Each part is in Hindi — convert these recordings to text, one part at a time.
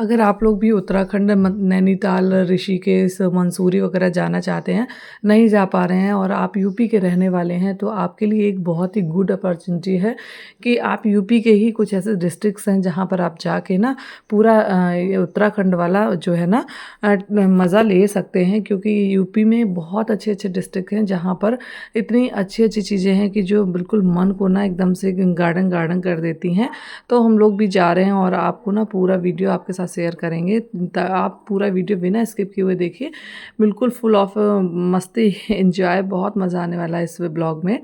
अगर आप लोग भी उत्तराखंड नैनीताल, ऋषिकेश, मंसूरी वगैरह जाना चाहते हैं, नहीं जा पा रहे हैं और आप यूपी के रहने वाले हैं, तो आपके लिए एक बहुत ही गुड अपॉर्चुनिटी है कि आप यूपी के ही कुछ ऐसे डिस्ट्रिक्ट्स हैं जहाँ पर आप जाके ना पूरा ये उत्तराखंड वाला जो है ना मज़ा ले सकते हैं, क्योंकि यूपी में बहुत अच्छे अच्छे डिस्ट्रिक्ट हैं जहाँ पर इतनी अच्छी अच्छी चीज़ें हैं कि जो बिल्कुल मन को ना एकदम से गार्डन गार्डन कर देती हैं। तो हम लोग भी जा रहे हैं और आपको ना पूरा वीडियो आपके साथ शेयर करेंगे। आप पूरा वीडियो बिना स्किप किए हुए देखिए, बिल्कुल फुल ऑफ मस्ती एंजॉय, बहुत मज़ा आने वाला है इस ब्लॉग में।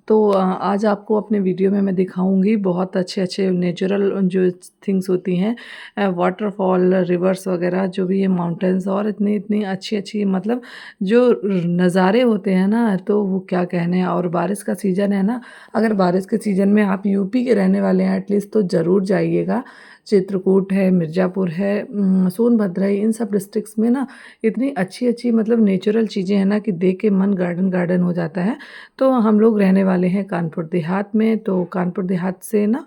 तो आज आपको अपने वीडियो में मैं दिखाऊंगी बहुत अच्छे अच्छे नेचुरल जो थिंग्स होती हैं, वाटरफॉल, रिवर्स वगैरह, जो भी है माउंटेन्स, और इतनी इतनी अच्छी अच्छी मतलब जो नज़ारे होते हैं ना, तो वो क्या कहने हैं। और बारिश का सीज़न है ना, अगर बारिश के सीज़न में आप यूपी के रहने वाले हैं एटलीस्ट, तो ज़रूर जाइएगा। चित्रकूट है, मिर्ज़ापुर है, सोनभद्र है, इन सब डिस्ट्रिक्ट्स में ना इतनी अच्छी अच्छी मतलब नेचुरल चीज़ें हैं ना कि देख के मन गार्डन गार्डन हो जाता है। तो हम लोग रहने वाले हैं कानपुर देहात में। तो कानपुर देहात से ना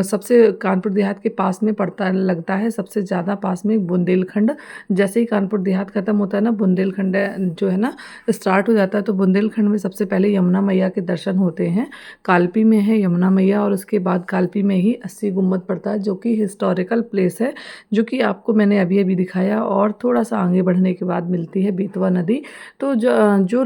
सबसे कानपुर देहात के पास में पड़ता लगता है सबसे ज़्यादा पास में बुंदेलखंड। जैसे ही कानपुर देहात ख़त्म होता है ना, बुंदेलखंड जो है ना स्टार्ट हो जाता है। तो बुंदेलखंड में सबसे पहले यमुना मैया के दर्शन होते हैं। कालपी में है यमुना मैया, और उसके बाद कालपी में ही 80 गुम्बद पड़ता है, जो कि हिस्टोरिकल प्लेस है, जो कि आपको मैंने अभी अभी दिखाया। और थोड़ा सा आगे बढ़ने के बाद मिलती है बेतवा नदी। तो जो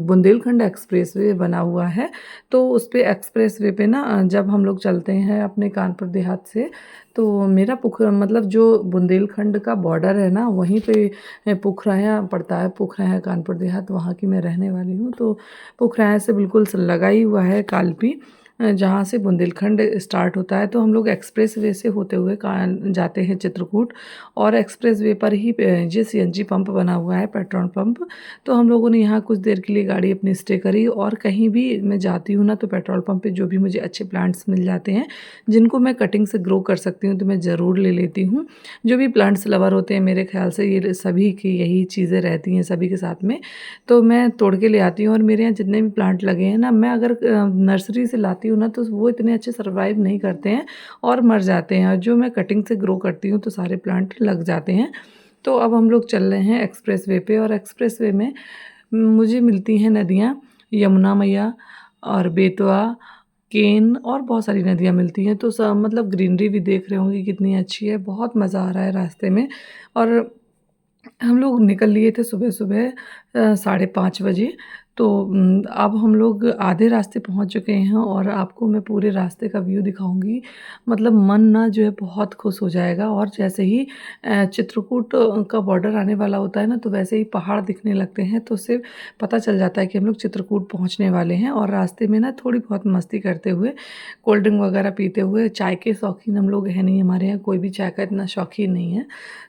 बुंदेलखंड एक्सप्रेसवे बना हुआ है, तो उस पे एक्सप्रेसवे पे ना जब हम लोग चलते हैं अपने कानपुर देहात से, तो मेरा पोखरा मतलब जो बुंदेलखंड का बॉर्डर है ना, वहीं पे पोखराया पड़ता है। पोखराया कानपुर देहात, वहाँ की मैं रहने वाली हूँ। तो पोखराया से बिल्कुल लगा ही हुआ है कालपी, जहाँ से बुंदेलखंड स्टार्ट होता है। तो हम लोग एक्सप्रेस वे से होते हुए जाते हैं चित्रकूट, और एक्सप्रेस वे पर ही जो सीएनजी पंप बना हुआ है, पेट्रोल पंप। तो हम लोगों ने यहाँ कुछ देर के लिए गाड़ी अपनी स्टे करी, और कहीं भी मैं जाती हूँ ना, तो पेट्रोल पंप पे जो भी मुझे अच्छे प्लांट्स मिल जाते हैं जिनको मैं कटिंग से ग्रो कर सकती हूँ, तो मैं ज़रूर ले लेती हूँ। जो भी प्लांट्स लवर होते हैं, मेरे ख्याल से ये सभी की यही चीज़ें रहती हैं सभी के साथ में, तो मैं तोड़ के ले आती हूँ। और मेरे यहाँ जितने भी प्लांट लगे हैं ना, मैं अगर नर्सरी से लाती हूँ ना, तो वो इतने अच्छे सर्वाइव नहीं करते हैं और मर जाते हैं। और जो मैं कटिंग से ग्रो करती हूँ, तो सारे प्लांट लग जाते हैं। तो अब हम लोग चल रहे हैं एक्सप्रेस वे पे, और एक्सप्रेस वे में मुझे मिलती हैं नदियाँ, यमुना मैया और बेतवा, केन, और बहुत सारी नदियाँ मिलती हैं। तो सब मतलब ग्रीनरी भी देख रहे होंगे कितनी अच्छी है, बहुत मज़ा आ रहा है रास्ते में। और हम लोग निकल लिए थे सुबह सुबह 5:30 बजे। तो अब हम लोग आधे रास्ते पहुंच चुके हैं, और आपको मैं पूरे रास्ते का व्यू दिखाऊंगी। मतलब मन ना जो है बहुत खुश हो जाएगा। और जैसे ही चित्रकूट का बॉर्डर आने वाला होता है ना, तो वैसे ही पहाड़ दिखने लगते हैं, तो उससे पता चल जाता है कि हम लोग चित्रकूट पहुंचने वाले हैं। और रास्ते में ना थोड़ी बहुत मस्ती करते हुए, कोल्ड ड्रिंक वगैरह पीते हुए, चाय के शौकीन हम लोग है नहीं, हमारे यहाँ कोई भी चाय का इतना शौकीन नहीं है,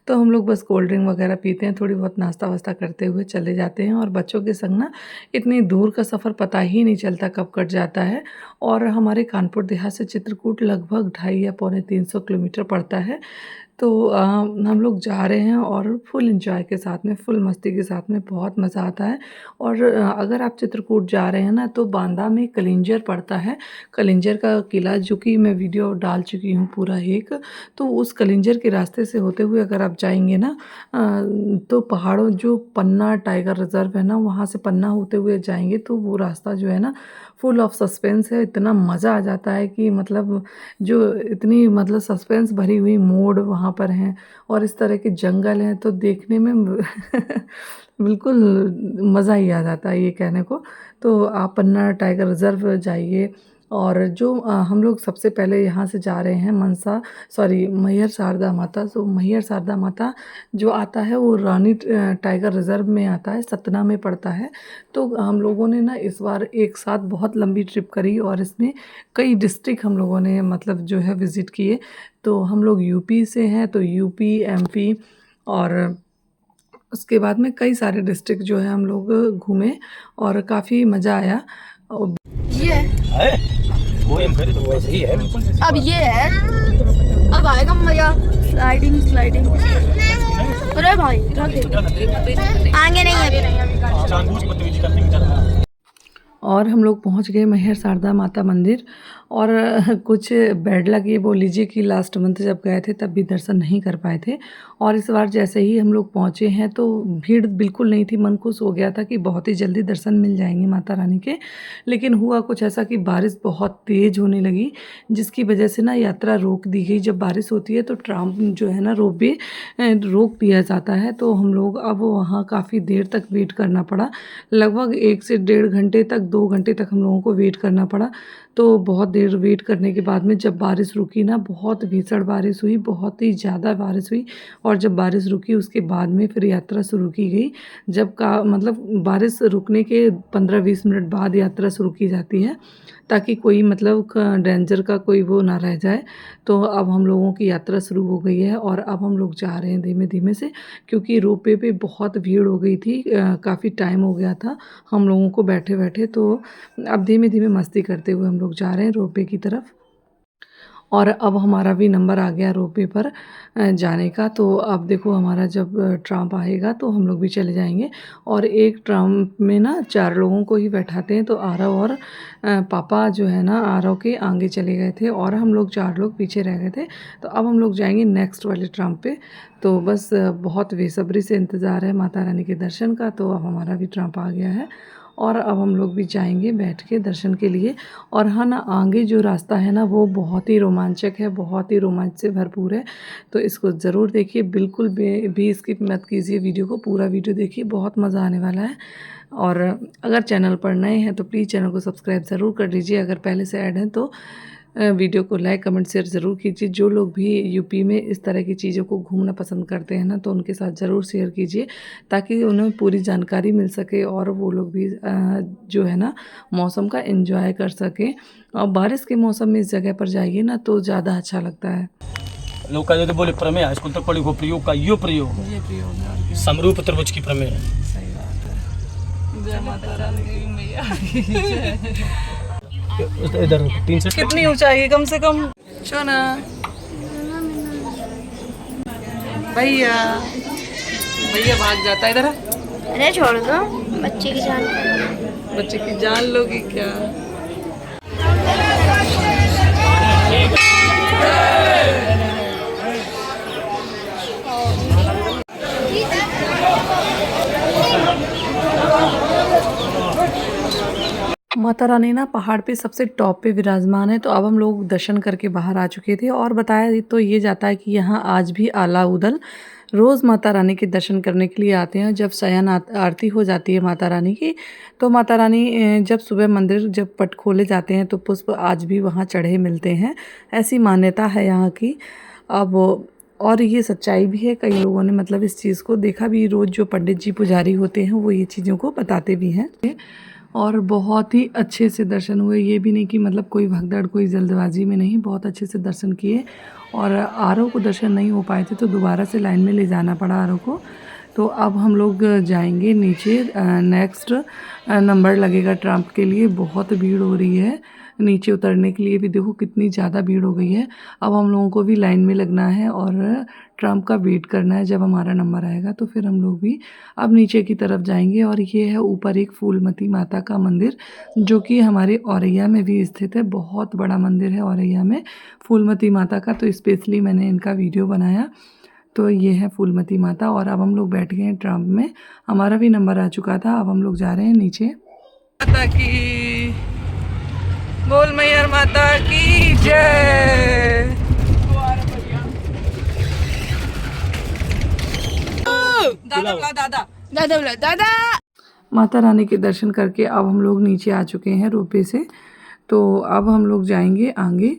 तो हम लोग बस कोल्ड ड्रिंक वगैरह पीते हैं, थोड़ी बहुत नाश्ता वास्ता करते हुए चले जाते हैं। और बच्चों के संग ना इतनी दूर का सफ़र पता ही नहीं चलता कब कट जाता है। और हमारे कानपुर देहात से चित्रकूट लगभग 250 या पौने 300 किलोमीटर पड़ता है। तो हम लोग जा रहे हैं, और फुल एंजॉय के साथ में, फुल मस्ती के साथ में, बहुत मज़ा आता है। और अगर आप चित्रकूट जा रहे हैं ना, तो बांदा में कलिंजर पड़ता है, कलिंजर का किला, जो कि मैं वीडियो डाल चुकी हूँ पूरा एक। तो उस कलिंजर के रास्ते से होते हुए अगर आप जाएंगे ना, तो पहाड़ों जो पन्ना टाइगर रिजर्व है ना, वहाँ से पन्ना होते हुए जाएंगे, तो वो रास्ता जो है ना फुल ऑफ सस्पेंस है। इतना मज़ा आ जाता है कि मतलब जो इतनी मतलब सस्पेंस भरी हुई मोड़ वहाँ पर हैं, और इस तरह के जंगल हैं, तो देखने में बिल्कुल मज़ा ही आ जाता है ये कहने को। तो आप पन्ना टाइगर रिजर्व जाइए। और जो हम लोग सबसे पहले यहाँ से जा रहे हैं मैहर शारदा माता। तो मैहर शारदा माता जो आता है, वो रानी टाइगर रिजर्व में आता है, सतना में पड़ता है। तो हम लोगों ने ना इस बार एक साथ बहुत लंबी ट्रिप करी, और इसमें कई डिस्ट्रिक्ट हम लोगों ने मतलब जो है विज़िट किए। तो हम लोग यूपी से हैं, तो यूपी, एमपी, और उसके बाद में कई सारे डिस्ट्रिक्ट जो है हम लोग घूमे, और काफ़ी मज़ा आया। ये है तो सही है। अब ये है, अब आएगा मजा, स्लाइडिंग स्लाइडिंग। अरे भाई आगे नहीं है। और हम लोग पहुंच गए मैहर शारदा माता मंदिर। और कुछ बैड लक ये बोल लीजिए कि लास्ट मंथ जब गए थे तब भी दर्शन नहीं कर पाए थे। और इस बार जैसे ही हम लोग पहुँचे हैं तो भीड़ बिल्कुल नहीं थी, मन खुश हो गया था कि बहुत ही जल्दी दर्शन मिल जाएंगे माता रानी के। लेकिन हुआ कुछ ऐसा कि बारिश बहुत तेज़ होने लगी, जिसकी वजह से ना यात्रा रोक दी गई। जब बारिश होती है तो ट्राम जो है ना रोपवे रोक दिया जाता है। तो हम लोग अब वहाँ काफ़ी देर तक वेट करना पड़ा, लगभग 1 से 1.5 घंटे तक, 2 घंटे तक हम लोगों को वेट करना पड़ा। तो बहुत देर वेट करने के बाद में जब बारिश रुकी ना, बहुत भीषण बारिश हुई, बहुत ही ज़्यादा बारिश हुई। और जब बारिश रुकी उसके बाद में फिर यात्रा शुरू की गई। जब का मतलब बारिश रुकने के 15-20 मिनट बाद यात्रा शुरू की जाती है, ताकि कोई मतलब डेंजर का कोई वो ना रह जाए। तो अब हम लोगों की यात्रा शुरू हो गई है और अब हम लोग जा रहे हैं धीमे धीमे से, क्योंकि रोपवे पे बहुत भीड़ हो गई थी, काफ़ी टाइम हो गया था हम लोगों को बैठे बैठे। तो अब धीमे धीमे मस्ती करते हुए हम लोग जा रहे हैं रोपवे की तरफ। और अब हमारा भी नंबर आ गया रोपवे पर जाने का। तो अब देखो हमारा जब ट्राम आएगा तो हम लोग भी चले जाएंगे। और एक ट्राम में ना 4 लोगों को ही बैठाते हैं। तो आरव और पापा जो है ना आरव के आगे चले गए थे और हम लोग 4 लोग पीछे रह गए थे। तो अब हम लोग जाएंगे नेक्स्ट वाले ट्राम पे। तो बस बहुत बेसब्री से इंतज़ार है माता रानी के दर्शन का। तो अब हमारा भी ट्राम आ गया है और अब हम लोग भी जाएंगे बैठ के दर्शन के लिए। और हाँ ना, आगे जो रास्ता है ना वो बहुत ही रोमांचक है, बहुत ही रोमांच से भरपूर है। तो इसको ज़रूर देखिए, बिल्कुल भी स्किप मत कीजिए वीडियो को, पूरा वीडियो देखिए, बहुत मज़ा आने वाला है। और अगर चैनल पर नए हैं तो प्लीज़ चैनल को सब्सक्राइब ज़रूर कर लीजिए। अगर पहले से ऐड हैं तो वीडियो को लाइक कमेंट शेयर ज़रूर कीजिए। जो लोग भी यूपी में इस तरह की चीज़ों को घूमना पसंद करते हैं ना, तो उनके साथ ज़रूर शेयर कीजिए, ताकि उन्हें पूरी जानकारी मिल सके और वो लोग भी जो है ना मौसम का एंजॉय कर सकें। और बारिश के मौसम में इस जगह पर जाइए ना तो ज़्यादा अच्छा लगता है। लोग का जो बोले प्रमेय हाई स्कूल तक पढ़ी हो, प्रयोग का यो प्रयोग ये प्रयोग है, समरूप त्रिभुज की प्रमेय है। सही बात है। जय माता रानी की मैया। इधर 3 से कितनी ऊंचाई है कम से कम? चोना भैया, भैया भाग जाता है इधर। अरे छोड़ दो, बच्चे की जान। बच्चे की जान लोगी क्या? माता रानी ना पहाड़ पे सबसे टॉप पे विराजमान है। तो अब हम लोग दर्शन करके बाहर आ चुके थे और बताया तो ये जाता है कि यहाँ आज भी आला उदल रोज़ माता रानी के दर्शन करने के लिए आते हैं। जब शयन आरती हो जाती है माता रानी की, तो माता रानी जब सुबह मंदिर जब पट खोले जाते हैं तो पुष्प आज भी वहाँ चढ़े मिलते हैं, ऐसी मान्यता है यहाँ की। अब और ये सच्चाई भी है, कई लोगों ने मतलब इस चीज़ को देखा भी, रोज़ जो पंडित जी पुजारी होते हैं वो ये चीज़ों को बताते भी हैं। और बहुत ही अच्छे से दर्शन हुए, ये भी नहीं कि मतलब कोई भगदड़, कोई जल्दबाजी में नहीं, बहुत अच्छे से दर्शन किए। और आरव को दर्शन नहीं हो पाए थे तो दोबारा से लाइन में ले जाना पड़ा आरव को। तो अब हम लोग जाएंगे नीचे, नेक्स्ट नंबर लगेगा ट्राम के लिए। बहुत भीड़ हो रही है, नीचे उतरने के लिए भी देखो कितनी ज़्यादा भीड़ हो गई है। अब हम लोगों को भी लाइन में लगना है और ट्राम का वेट करना है। जब हमारा नंबर आएगा तो फिर हम लोग भी अब नीचे की तरफ जाएंगे। और ये है ऊपर एक फूलमती माता का मंदिर, जो कि हमारे औरैया में भी स्थित है। बहुत बड़ा मंदिर है औरैया में फूलमती माता का, तो स्पेशली मैंने इनका वीडियो बनाया। तो ये है फूलमती माता। और अब हम लोग बैठ गए हैं ट्राम में, हमारा भी नंबर आ चुका था। अब हम लोग जा रहे हैं नीचे। माता की बोल, मैयर माता की जय। दादा बुला, दादा दादा बोला दादा। माता रानी के दर्शन करके अब हम लोग नीचे आ चुके हैं रोपवे से। तो अब हम लोग जाएंगे आगे,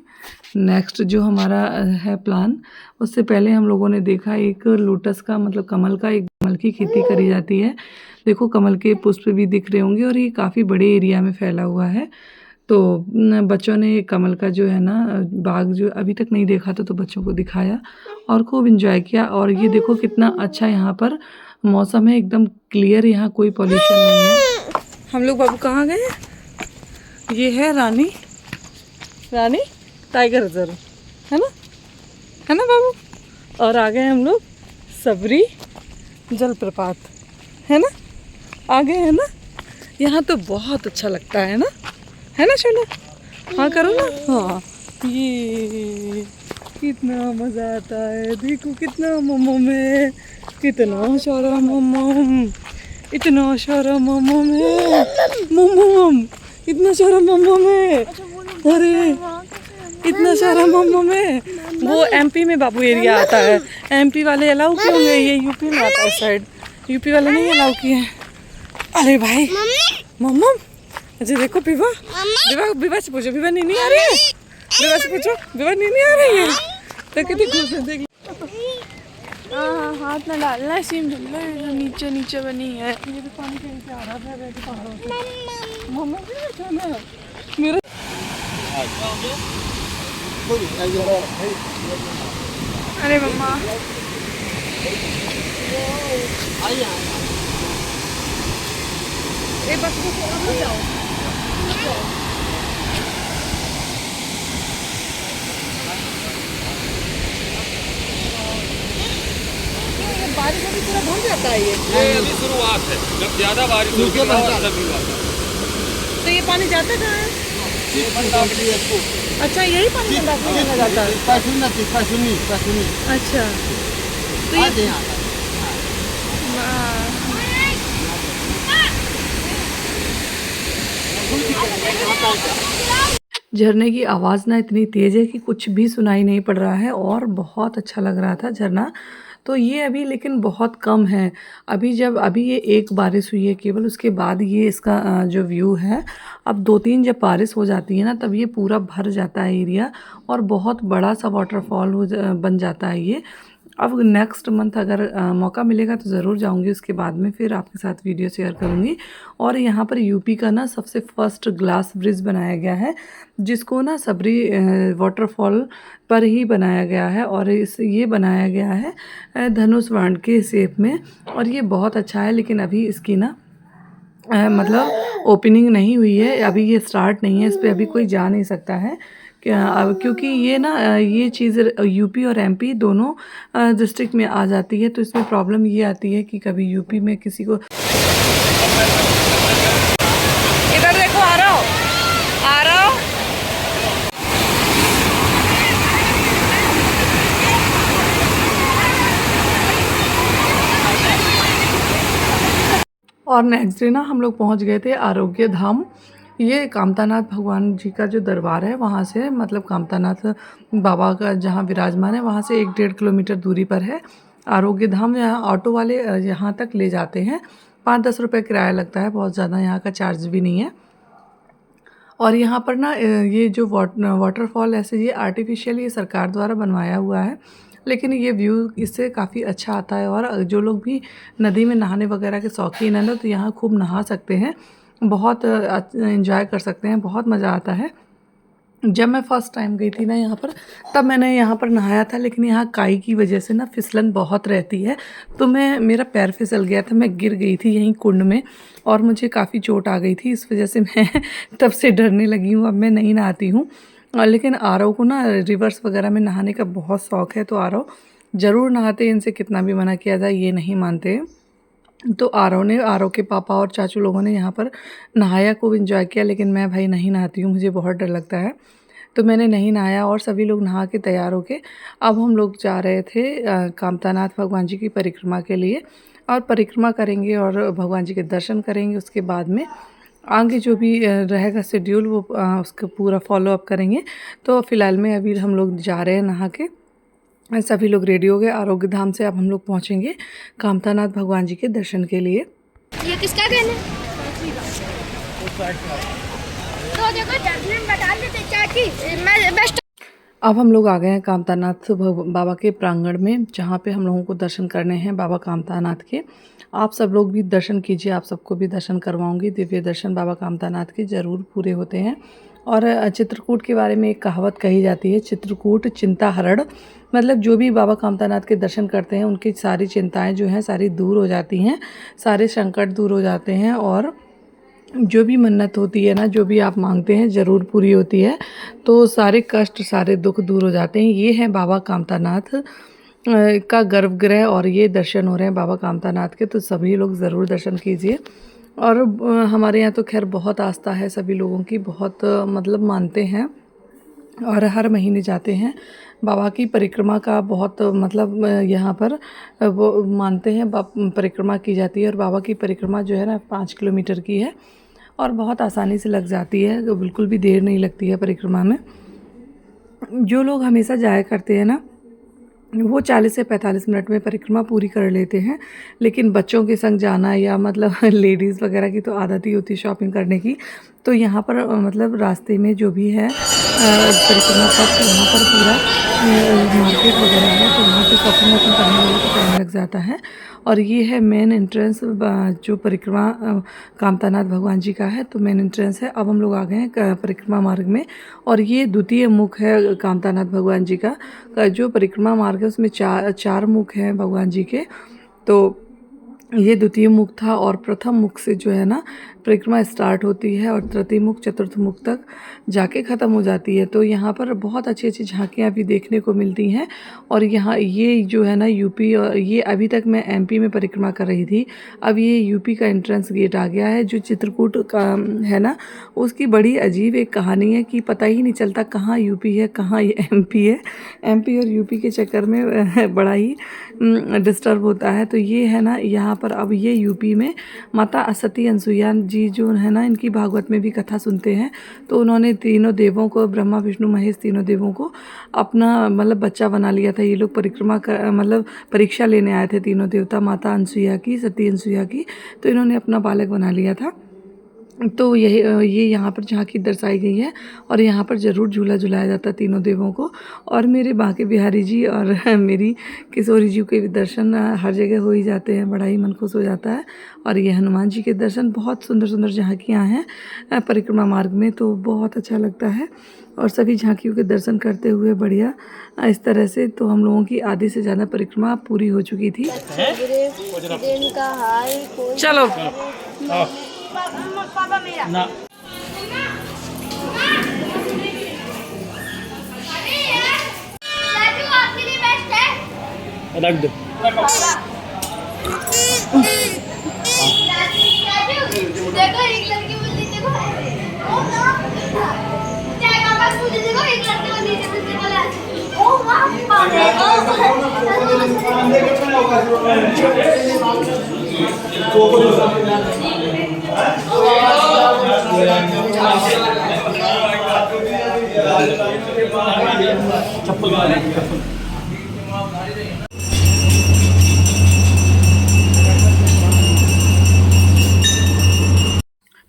नेक्स्ट जो हमारा है प्लान। उससे पहले हम लोगों ने देखा एक लोटस का मतलब कमल का, एक कमल की खेती करी जाती है। देखो कमल के पुष्प भी दिख रहे होंगे और ये काफ़ी बड़े एरिया में फैला हुआ है। तो बच्चों ने कमल का जो है ना बाग जो अभी तक नहीं देखा था तो बच्चों को दिखाया और खूब एंजॉय किया। और ये देखो कितना अच्छा यहाँ पर मौसम है, एकदम क्लियर, यहाँ कोई पॉल्यूशन नहीं है। हम लोग बाबू कहाँ गए? ये है रानी टाइगर रिजर्व, है ना बाबू। और आ गए हम लोग सबरी जलप्रपात, है ना, आ गए हैं ना। यहाँ तो बहुत अच्छा लगता है ना शोना। हाँ करो ना। हाँ ये कितना मज़ा आता है, देखो कितना मोमो में, कितना सारा मोमो, इतना सारा मोमो में, मोमो, इतना सारा मोमो में, अरे इतना सारा मोमो में। वो एमपी में बाबू एरिया आता है, एमपी वाले अलाउ किए होंगे, ये यूपी में आता है साइड, यूपी वाले नहीं अलाउ किए हैं। अरे भाई मोमो, अच्छा देखो विवा, विवा से पूछो, विवा नहीं आ रही है, विवा से पूछो, विवा नहीं आ रही है, तो कितनी खुश है देख। हाँ हाथ में डालना है, सीम डालना है, नीचे नीचे बनी है। ये भी पानी कहीं से आ रहा है, वैसे पहाड़ों से। मम्मा भी बैठा ना मेरा। अरे मम्मा एक बस को छोड़ जाओ। बारिश अभी पूरा भर जाता है ये अभी शुरुआत है, जब ज्यादा बारिश होगी तो ये पानी जाता कहाँ है? अच्छा यही पानी में जाता है। अच्छा तो ये झरने की आवाज़ ना इतनी तेज़ है कि कुछ भी सुनाई नहीं पड़ रहा है और बहुत अच्छा लग रहा था झरना। तो ये अभी लेकिन बहुत कम है। अभी ये एक बारिश हुई है केवल, उसके बाद ये इसका जो व्यू है, अब 2-3 जब बारिश हो जाती है ना तब ये पूरा भर जाता है एरिया और बहुत बड़ा सा वाटरफॉल बन जाता है ये। अब नेक्स्ट मंथ अगर मौका मिलेगा तो ज़रूर जाऊंगी, उसके बाद में फिर आपके साथ वीडियो शेयर करूंगी। और यहाँ पर यूपी का ना सबसे फर्स्ट ग्लास ब्रिज बनाया गया है, जिसको ना सबरी वाटरफॉल पर ही बनाया गया है और ये बनाया गया है धनुष बाण के शेप में और ये बहुत अच्छा है। लेकिन अभी इसकी ना मतलब ओपनिंग नहीं हुई है, अभी ये स्टार्ट नहीं है, इस पर अभी कोई जा नहीं सकता है अब, क्योंकि ये ना ये चीज़ यूपी और एमपी दोनों डिस्ट्रिक्ट में आ जाती है। तो इसमें प्रॉब्लम ये आती है कि कभी यूपी में किसी को, इधर देखो आ रहा हो और नेक्स्ट डे ना हम लोग पहुंच गए थे आरोग्य धाम। ये कामतानाथ भगवान जी का जो दरबार है वहाँ से, मतलब कामतानाथ बाबा का जहाँ विराजमान है वहाँ से 1-1.5 किलोमीटर दूरी पर है आरोग्य धाम। यहाँ ऑटो वाले यहाँ तक ले जाते हैं, 5-10 रुपये किराया लगता है, बहुत ज़्यादा यहाँ का चार्ज भी नहीं है। और यहाँ पर ना ये जो वाटरफॉल ऐसे ये आर्टिफिशियल ये सरकार द्वारा बनवाया हुआ है, लेकिन ये व्यू इससे काफ़ी अच्छा आता है। और जो लोग भी नदी में नहाने वगैरह के शौकीन हैं ना तो यहाँ खूब नहा सकते हैं, बहुत एंजॉय कर सकते हैं, बहुत मज़ा आता है। जब मैं फ़र्स्ट टाइम गई थी ना यहाँ पर, तब मैंने यहाँ पर नहाया था, लेकिन यहाँ काई की वजह से ना फिसलन बहुत रहती है, तो मेरा पैर फिसल गया था, मैं गिर गई थी यहीं कुंड में और मुझे काफ़ी चोट आ गई थी। इस वजह से मैं तब से डरने लगी हूँ, अब मैं नहीं नहाती हूँ। लेकिन आरव को ना रिवर्स वगैरह में नहाने का बहुत शौक़ है, तो आरव ज़रूर नहाते, इनसे कितना भी मना किया जाए ये नहीं मानते। तो आरव के पापा और चाचू लोगों ने यहाँ पर नहाया, खूब एंजॉय किया, लेकिन मैं भाई नहीं नहाती हूँ, मुझे बहुत डर लगता है, तो मैंने नहीं नहाया। और सभी लोग नहा के तैयार होके अब हम लोग जा रहे थे कामतानाथ भगवान जी की परिक्रमा के लिए, और परिक्रमा करेंगे और भगवान जी के दर्शन करेंगे। उसके बाद में आगे जो भी रहेगा शेड्यूल वो उसका पूरा फॉलो अप करेंगे। तो फ़िलहाल में अभी हम लोग जा रहे हैं नहा के, सभी लोग रेडी हो गए आरोग्य धाम से। अब हम लोग पहुंचेंगे कामतानाथ भगवान जी के दर्शन के लिए। ये किसका कहना है? तो देखो जजमेंट बता देते चाची, मैं बेस्ट। अब हम लोग आ गए हैं कामतानाथ बाबा के प्रांगण में, जहाँ पे हम लोगों को दर्शन करने हैं बाबा कामतानाथ के। आप सब लोग भी दर्शन कीजिए, आप सबको भी दर्शन करवाऊंगी। दिव्य दर्शन बाबा कामतानाथ के ज़रूर पूरे होते हैं। और चित्रकूट के बारे में एक कहावत कही जाती है, चित्रकूट चिंता हरण, मतलब जो भी बाबा कामतानाथ के दर्शन करते हैं उनकी सारी चिंताएं जो हैं सारी दूर हो जाती हैं, सारे संकट दूर हो जाते हैं, और जो भी मन्नत होती है ना, जो भी आप मांगते हैं ज़रूर पूरी होती है। तो सारे कष्ट सारे दुख दूर हो जाते हैं। ये है बाबा कामतानाथ का गर्भगृह और ये दर्शन हो रहे हैं बाबा कामतानाथ के, तो सभी लोग ज़रूर दर्शन कीजिए। और हमारे यहाँ तो खैर बहुत आस्था है सभी लोगों की, बहुत मतलब मानते हैं और हर महीने जाते हैं। बाबा की परिक्रमा का बहुत मतलब यहाँ पर वो मानते हैं, परिक्रमा की जाती है और बाबा की परिक्रमा जो है ना 5 किलोमीटर की है और बहुत आसानी से लग जाती है, बिल्कुल भी देर नहीं लगती है परिक्रमा में। जो लोग हमेशा जाया करते हैं ना वो 40 से 45 मिनट में परिक्रमा पूरी कर लेते हैं, लेकिन बच्चों के संग जाना या मतलब लेडीज़ वगैरह की तो आदत ही होती है शॉपिंग करने की। तो यहाँ पर मतलब रास्ते में जो भी है परिक्रमा पथ, वहाँ पर पूरा मार्केट वगैरह है, तो वहाँ पे शॉपिंग वॉपिंग करने वाले को टाइम लग जाता है। और ये है मेन एंट्रेंस जो परिक्रमा कामतानाथ भगवान जी का है, तो मेन एंट्रेंस है। अब हम लोग आ गए हैं परिक्रमा मार्ग में और ये द्वितीय मुख है कामतानाथ भगवान जी का जो परिक्रमा मार्ग है उसमें चार मुख हैं भगवान जी के। तो ये द्वितीय मुख था और प्रथम मुख से जो है ना परिक्रमा स्टार्ट होती है और तृतीय मुख चतुर्थ मुख तक जाके ख़त्म हो जाती है। तो यहाँ पर बहुत अच्छी अच्छी झांकियाँ भी देखने को मिलती हैं। और यहाँ ये जो है ना यूपी, और ये अभी तक मैं एमपी में परिक्रमा कर रही थी, अब ये यूपी का एंट्रेंस गेट आ गया है। जो चित्रकूट का है ना उसकी बड़ी अजीब एक कहानी है कि पता ही नहीं चलता कहाँ यूपी है कहाँ ये एमपी है। एमपी और यूपी के चक्कर में बड़ा ही डिस्टर्ब होता है। तो ये है ना यहाँ पर अब ये यूपी में माता सती अनसुईया जी जो है ना इनकी भागवत में भी कथा सुनते हैं। तो उन्होंने तीनों देवों को, ब्रह्मा विष्णु महेश तीनों देवों को अपना मतलब बच्चा बना लिया था। ये लोग परिक्रमा कर मतलब परीक्षा लेने आए थे तीनों देवता, माता अनसुईया की, सती अनसुईया की, तो इन्होंने अपना बालक बना लिया था। तो ये यहाँ पर झांकी दर्शाई गई है और यहाँ पर ज़रूर झूला झुलाया जाता है तीनों देवों को। और मेरे बांके बिहारी जी और मेरी किशोरी जी के भी दर्शन हर जगह हो ही जाते हैं, बड़ा ही मन खुश हो जाता है। और ये हनुमान जी के दर्शन, बहुत सुंदर सुंदर झांकियाँ हैं परिक्रमा मार्ग में, तो बहुत अच्छा लगता है। और सभी झांकियों के दर्शन करते हुए बढ़िया इस तरह से तो हम लोगों की आधी से ज़्यादा परिक्रमा पूरी हो चुकी थी। चलो ना रख दो। देखो एक लड़की बोलती देखो चाय का पास मुझे देखो एक लड़की बोलती मुझे बोला ओ चप्पल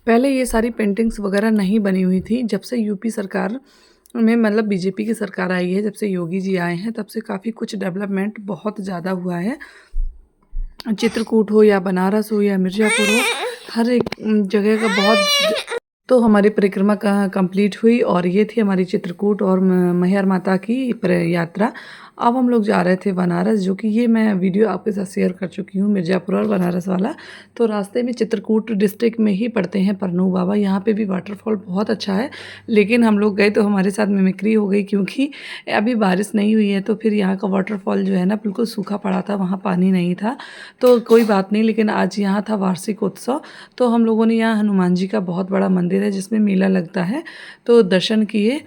पहले ये सारी पेंटिंग्स वगैरह नहीं बनी हुई थी। जब से यूपी सरकार में मतलब बीजेपी की सरकार आई है, जब से योगी जी आए हैं, तब से काफ़ी कुछ डेवलपमेंट बहुत ज़्यादा हुआ है। चित्रकूट हो या बनारस हो या मिर्ज़ापुर हो, हर एक जगह का बहुत। तो हमारी परिक्रमा का कंप्लीट हुई और ये थी हमारी चित्रकूट और मैहर माता की यात्रा। अब हम लोग जा रहे थे बनारस, जो कि ये मैं वीडियो आपके साथ शेयर कर चुकी हूँ, मिर्ज़ापुर और बनारस वाला। तो रास्ते में चित्रकूट डिस्ट्रिक्ट में ही पड़ते हैं परनू बाबा, यहाँ पे भी वाटरफॉल बहुत अच्छा है। लेकिन हम लोग गए तो हमारे साथ मिमिक्री हो गई, क्योंकि अभी बारिश नहीं हुई है, तो फिर यहाँ का वाटरफॉल जो है ना बिल्कुल सूखा पड़ा था, वहाँ पानी नहीं था। तो कोई बात नहीं, लेकिन आज यहाँ था वार्षिक उत्सव, तो हम लोगों ने यहाँ हनुमान जी का बहुत बड़ा मंदिर है जिसमें मेला लगता है, तो दर्शन किए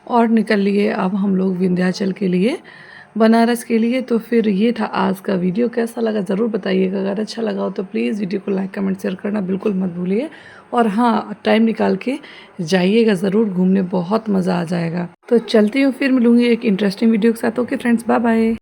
और निकल लिए अब हम लोग विंध्याचल के लिए, बनारस के लिए। तो फिर ये था आज का वीडियो। कैसा लगा ज़रूर बताइएगा। अगर अच्छा लगा हो तो प्लीज़ वीडियो को लाइक कमेंट शेयर करना बिल्कुल मत भूलिए। और हाँ, टाइम निकाल के जाइएगा ज़रूर घूमने, बहुत मज़ा आ जाएगा। तो चलती हूँ, फिर मिलूँगी एक इंटरेस्टिंग वीडियो के साथ। Okay friends, bye bye.